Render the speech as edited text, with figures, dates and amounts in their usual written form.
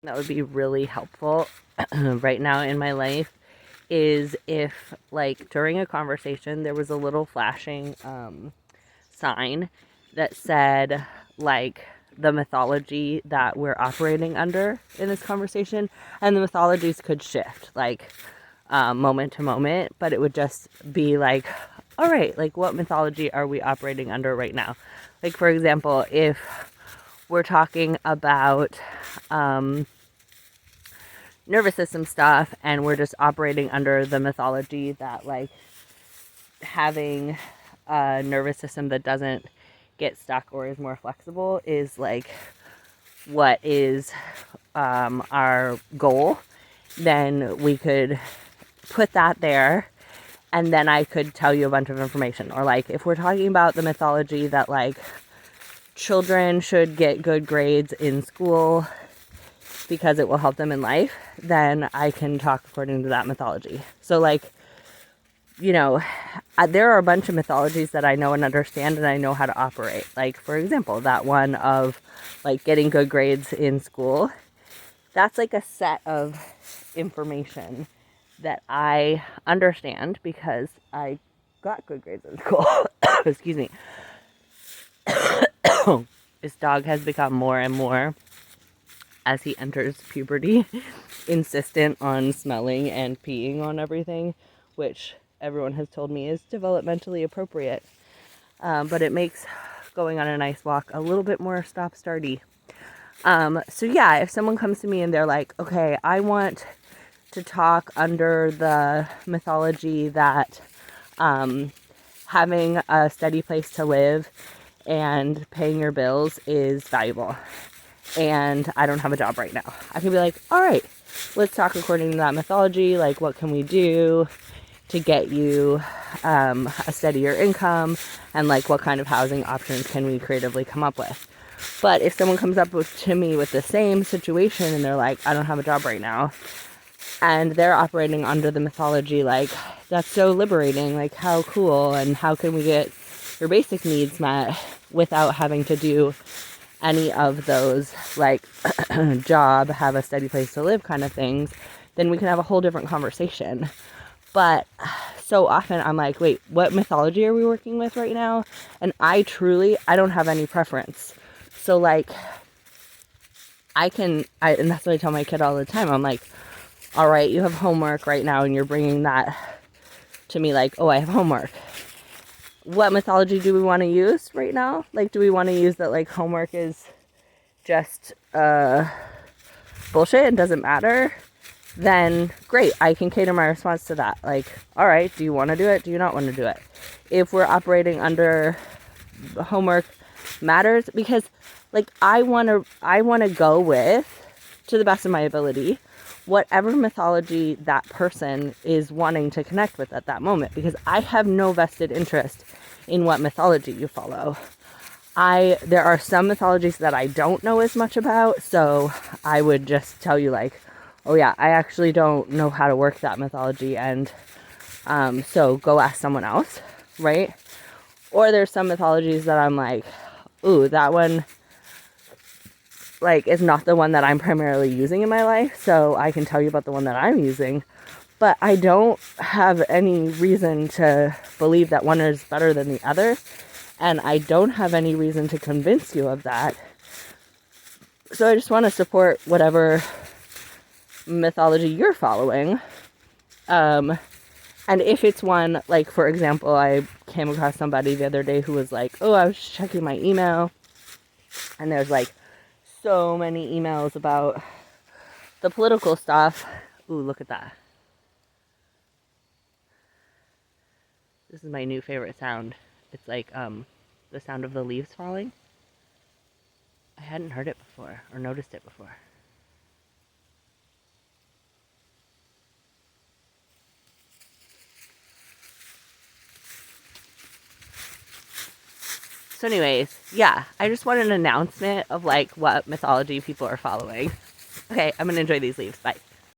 that would be really helpful right now in my life is if, like, during a conversation there was a little flashing sign that said, like, the mythology that we're operating under in this conversation, and the mythologies could shift, like, moment to moment, but it would just be like, all right, like, what mythology are we operating under right now? Like, for example, if we're talking about nervous system stuff and we're just operating under the mythology that, like, having a nervous system that doesn't get stuck or is more flexible is, like, what is our goal, then we could put that there, and then I could tell you a bunch of information. Or, like, if we're talking about the mythology that, like, children should get good grades in school because it will help them in life, then I can talk according to that mythology. So, like, you know, there are a bunch of mythologies that I know and understand and I know how to operate. Like, for example, that one of, like, getting good grades in school. That's like a set of information that I understand because I got good grades in school. Excuse me. This dog has become more and more, as he enters puberty, insistent on smelling and peeing on everything, which everyone has told me is developmentally appropriate. But it makes going on a nice walk a little bit more stop-starty. So yeah, if someone comes to me and they're like, okay, I want to talk under the mythology that having a steady place to live and paying your bills is valuable, and I don't have a job right now, I can be like, all right, let's talk according to that mythology. Like, what can we do to get you a steadier income, and, like, what kind of housing options can we creatively come up with? But if someone comes up to me with the same situation and they're like, I don't have a job right now, and they're operating under the mythology, like, that's so liberating, like, how cool, and how can we get your basic needs met without having to do any of those, like, job, have a steady place to live kind of things, then we can have a whole different conversation. But so often I'm like, wait, what mythology are we working with right now? And I don't have any preference. So, like, and that's what I tell my kid all the time. I'm like, all right, you have homework right now and you're bringing that to me, like, oh, I have homework. What mythology do we want to use right now? Like, do we want to use that, like, homework is just bullshit and doesn't matter? Then great, I can cater my response to that. Like, all right, do you want to do it? Do you not want to do it? If we're operating under homework matters, because, like, I want to go with, to the best of my ability, whatever mythology that person is wanting to connect with at that moment, because I have no vested interest in what mythology you follow. There are some mythologies that I don't know as much about, so I would just tell you, like, oh yeah, I actually don't know how to work that mythology, and so go ask someone else, right? Or there's some mythologies that I'm like, ooh, that one, like, is not the one that I'm primarily using in my life, so I can tell you about the one that I'm using, but I don't have any reason to believe that one is better than the other, and I don't have any reason to convince you of that. So I just want to support whatever mythology you're following. And if it's one, like, for example, I came across somebody the other day who was like, oh, I was checking my email, and there's, like, so many emails about the political stuff. Ooh, look at that. This is my new favorite sound. It's like the sound of the leaves falling. I hadn't heard it before or noticed it before. So anyways, yeah, I just want an announcement of, like, what mythology people are following. Okay, I'm gonna enjoy these leaves. Bye.